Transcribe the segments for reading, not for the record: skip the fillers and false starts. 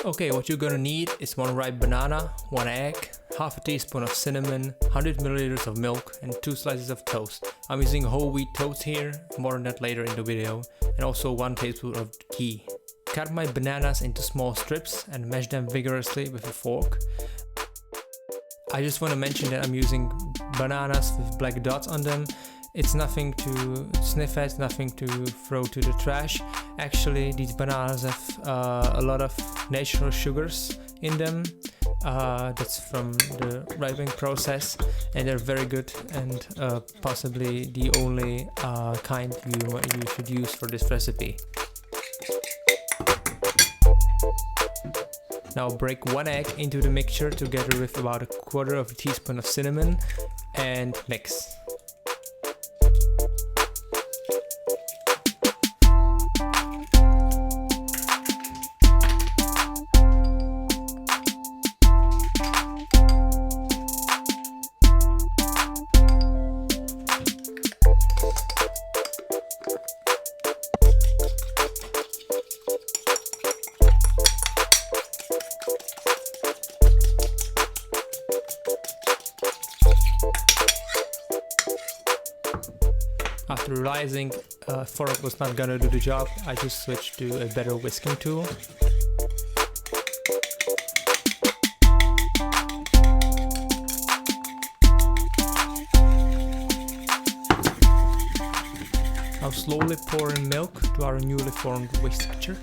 Okay, what you're gonna need is 1 ripe banana, 1 egg, half a teaspoon of cinnamon, 100 milliliters of milk and 2 slices of toast. I'm using whole wheat toast here, more on that later in the video, and also 1 tablespoon of ghee. Cut my bananas into small strips and mash them vigorously with a fork. I just want to mention that I'm using bananas with black dots on them. It's nothing to sniff at, nothing to throw to the trash. Actually, these bananas have a lot of natural sugars in them. That's from the ripening process, and they're very good and possibly the only kind you should use for this recipe. Now break 1 egg into the mixture together with about 1/4 teaspoon of cinnamon and mix. After realizing a fork was not gonna do the job, I just switched to a better whisking tool. Now slowly pour in milk to our newly formed mixture.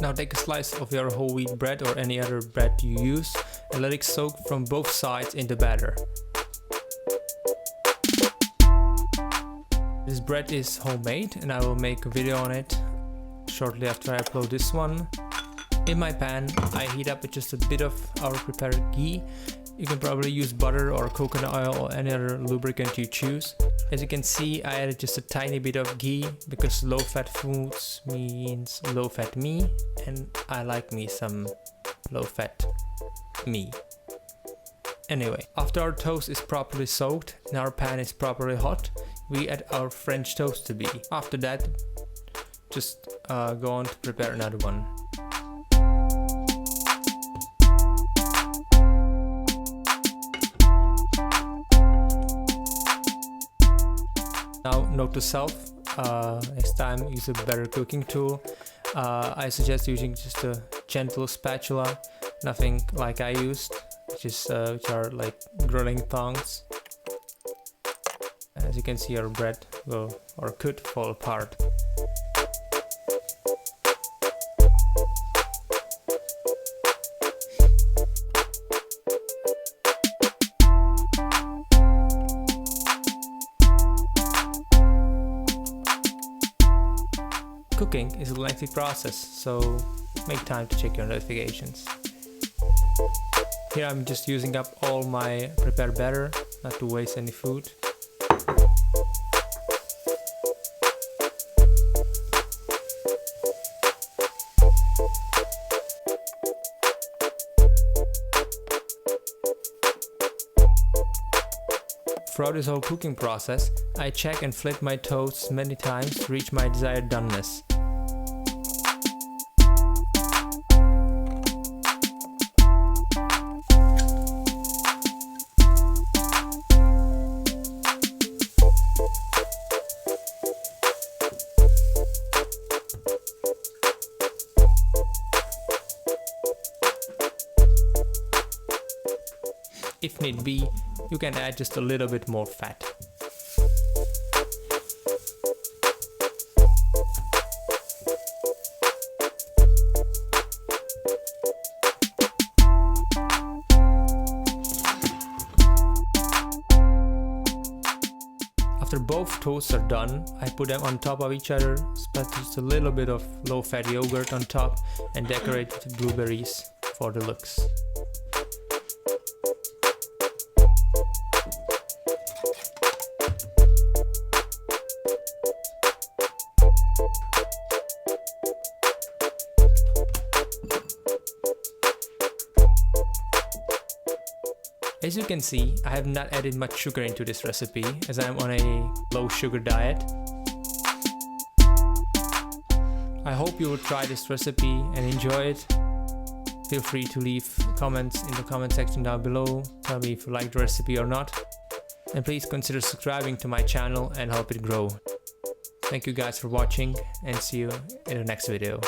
Now take a slice of your whole wheat bread or any other bread you use and let it soak from both sides in the batter. This bread is homemade and I will make a video on it shortly after I upload this one. In my pan I heat up with just a bit of our prepared ghee. You can probably use butter or coconut oil or any other lubricant you choose. As you can see, I added just a tiny bit of ghee because low-fat foods means low-fat me, and I like me some low-fat me. Anyway, after our toast is properly soaked and our pan is properly hot, we add our French toast to be. After that, just go on to prepare another one. Now note to self, next time use a better cooking tool. I suggest using just a gentle spatula, nothing like I used, which are like grilling tongs. As you can see, our bread will or could fall apart. Cooking is a lengthy process, so make time to check your notifications. Here I'm just using up all my prepared batter, not to waste any food. Throughout this whole cooking process, I check and flip my toast many times to reach my desired doneness. If need be, you can add just a little bit more fat. After both toasts are done, I put them on top of each other, spread just a little bit of low-fat yogurt on top and decorate with blueberries for the looks. As you can see, I have not added much sugar into this recipe as I am on a low sugar diet. I hope you will try this recipe and enjoy it. Feel free to leave comments in the comment section down below. Tell me if you like the recipe or not. And please consider subscribing to my channel and help it grow. Thank you guys for watching and see you in the next video.